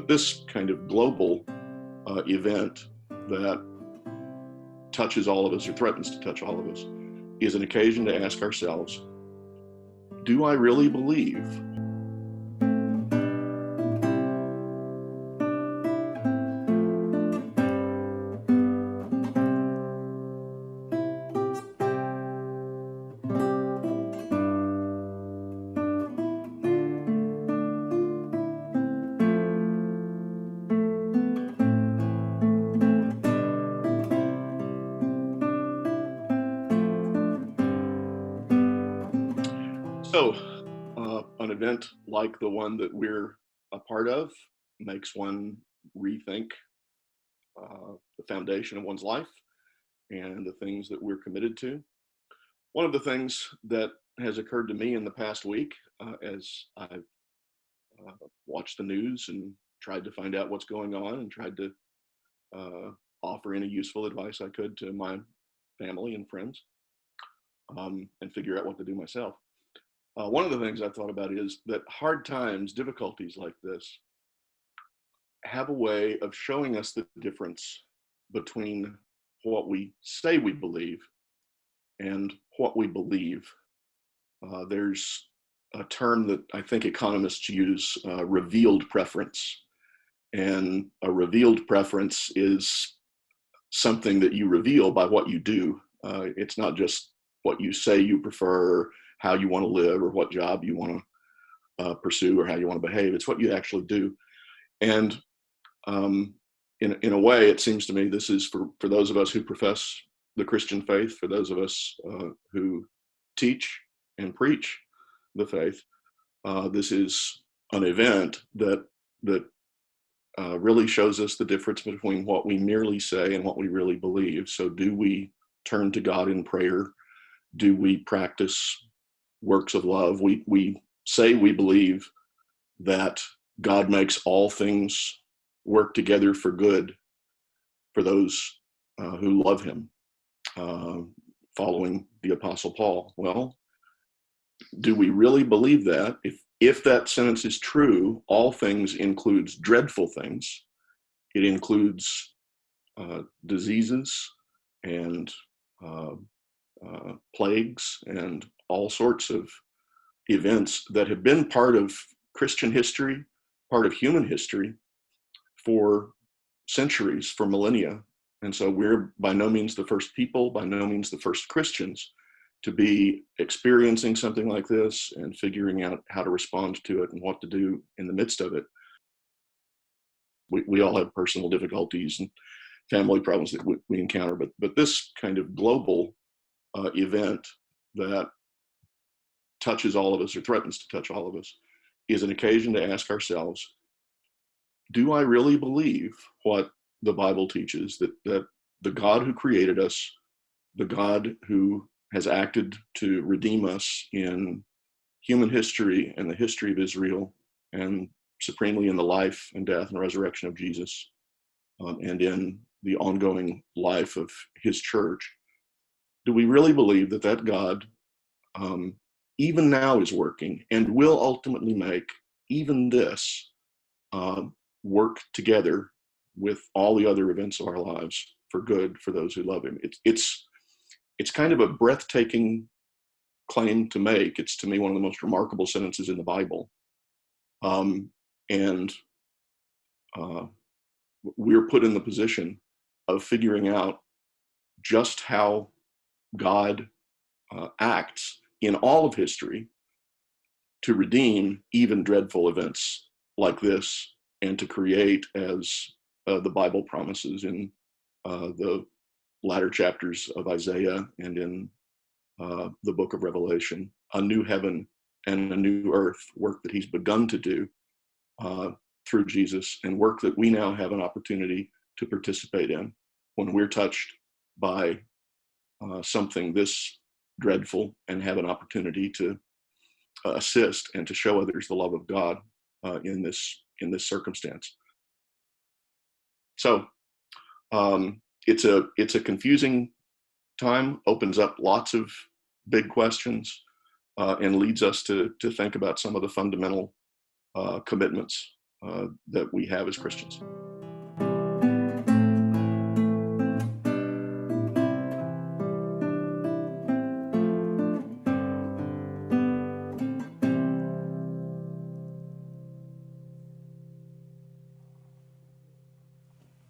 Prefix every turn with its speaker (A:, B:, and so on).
A: this kind of global event that touches all of us or threatens to touch all of us is an occasion to ask ourselves, do I really believe so? An event like the one that we're a part of makes one rethink the foundation of one's life and the things that we're committed to. One of the things that has occurred to me in the past week, as I've watched the news and tried to find out what's going on and tried to offer any useful advice I could to my family and friends, and figure out what to do myself. One of the things I thought about is that hard times, difficulties like this, have a way of showing us the difference between what we say we believe and what we believe. There's a term that I think economists use, revealed preference. And a revealed preference is something that you reveal by what you do. It's not just what you say you prefer, how you want to live, or what job you want to pursue, or how you want to behave. It's what you actually do. And in a way, it seems to me this is for those of us who profess the Christian faith, for those of us who teach and preach the faith. This is an event that really shows us the difference between what we merely say and what we really believe. So do we turn to God in prayer? Do we practice works of love? We say we believe that God makes all things work together for good for those who love him, following the Apostle Paul. Well, do we really believe that? If that sentence is true, all things includes dreadful things. It includes diseases and plagues and all sorts of events that have been part of Christian history, part of human history for centuries, for millennia. And so we're by no means the first people, by no means the first Christians to be experiencing something like this and figuring out how to respond to it and what to do in the midst of it. We all have personal difficulties and family problems that we encounter, but this kind of global event that touches all of us or threatens to touch all of us is an occasion to ask ourselves, do I really believe what the Bible teaches, that the God who created us, the God who has acted to redeem us in human history and the history of Israel, and supremely in the life and death and resurrection of Jesus, and in the ongoing life of his church, do we really believe that God even now is working and will ultimately make even this work together with all the other events of our lives for good for those who love him? It's kind of a breathtaking claim to make. It's, to me, one of the most remarkable sentences in the Bible. And we're put in the position of figuring out just how God acts in all of history to redeem even dreadful events like this, and to create, as the Bible promises in the latter chapters of Isaiah and in the book of Revelation, a new heaven and a new earth, work that he's begun to do through Jesus, and work that we now have an opportunity to participate in when we're touched by something this dreadful and have an opportunity to assist and to show others the love of God in this circumstance. So it's a confusing time, opens up lots of big questions, and leads us to think about some of the fundamental commitments that we have as Christians.